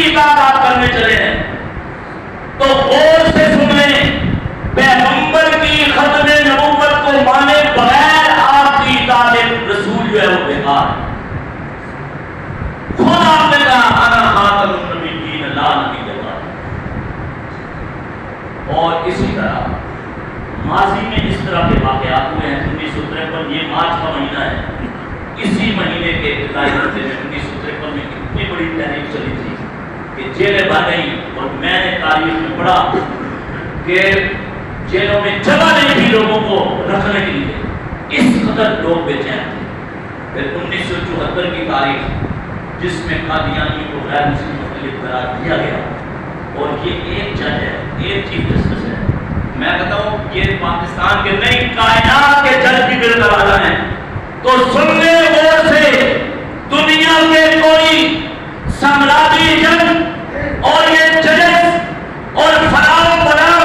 اطاعت کرنے چلے ہیں تو غور سے سنیں، پیغمبر کی ختم نبوت کو مانے بغیر آپ کی اطاعت رسول جو ہے وہ بیکار ہے۔ خود آپ نے کہا انا خاتم النبیین لا نبی بعد۔ اور اسی طرح ماضی میں اس طرح کے واقعات ہوئے ہیں۔ 1953 یہ مارچ کا مہینہ ہے، اسی مہینے کے ابتدائی ہفتے میں 1953 میں اتنی بڑی تحریک چلی تھی کہ جیلیں بن گئی، اور میں نے تاریخ میں پڑھا کہ جیلوں میں جگہ نہیں تھی لوگوں کو رکھنے کے لیے، اس قدر لوگ بے چین تھے۔ پھر 1974 کی تاریخ جس میں قادیانیوں کو غیر مسلم مختلف قرار دیا گیا، اور یہ ایک جج ہے، ایک چیف جسٹس ہے، میں کہتا ہوں یہ پاکستان کے نہیں کائنات کے جج کی دل دروازہ ہے۔ تو سننے غور سے، دنیا کے کوئی سامراجی جنگ اور یہ ججز اور فلاں فلاں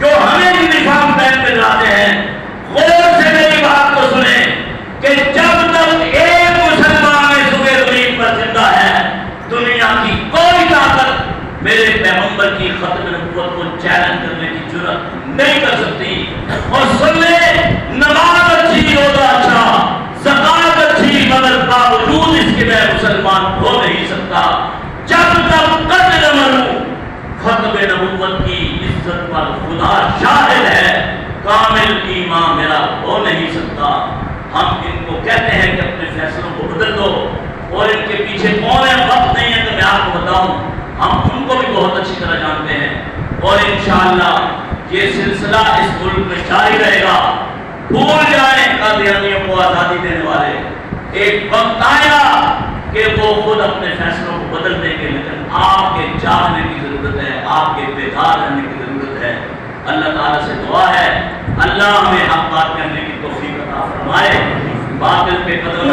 جو ہمیں یونیفارم پہن کر لاتے ہیں، غور سے میری بات کو سنیں کہ جب تک ایک مسلمان صبح زمین پر زندہ ہے، دنیا کی کوئی طاقت میرے پیغمبر کی ختم نبوت کو چیلنج کرنے کی جرات نہیں کر سکتی۔ اور سن لے، نماز اچھی، روزہ اچھا، زکات اچھی، مگر باوجود اس کے میں مسلمان ہو نہیں سکتا جب تک قتل نہ مروں۔ ختم نبوت کی عزت پر خدا شاہد ہے، کامل ایمان میرا ہو نہیں سکتا۔ ہم ان کو کہتے ہیں کہ اپنے فیصلوں کو بدل دو، اور ان کے پیچھے کون ہے، وقت نہیں ہے کہ میں آپ کو بتاؤں، ہم ان کو بھی بہت اچھی طرح جانتے ہیں۔ اور انشاءاللہ یہ سلسلہ اس ملک میں جاری رہے گا۔ بھول جائیں قادیانیوں کو آزادی دینے والے، ایک وقت آئے گا کہ وہ خود اپنے فیصلوں کو بدل دیں گے، لیکن آپ کے جاگنے کی ضرورت ہے، آپ کے بیدار رہنے کی ضرورت ہے۔ اللہ تعالیٰ سے دعا ہے اللہ ہمیں حق بات کرنے کی توفیق عطا فرمائے، باطل پہ قدم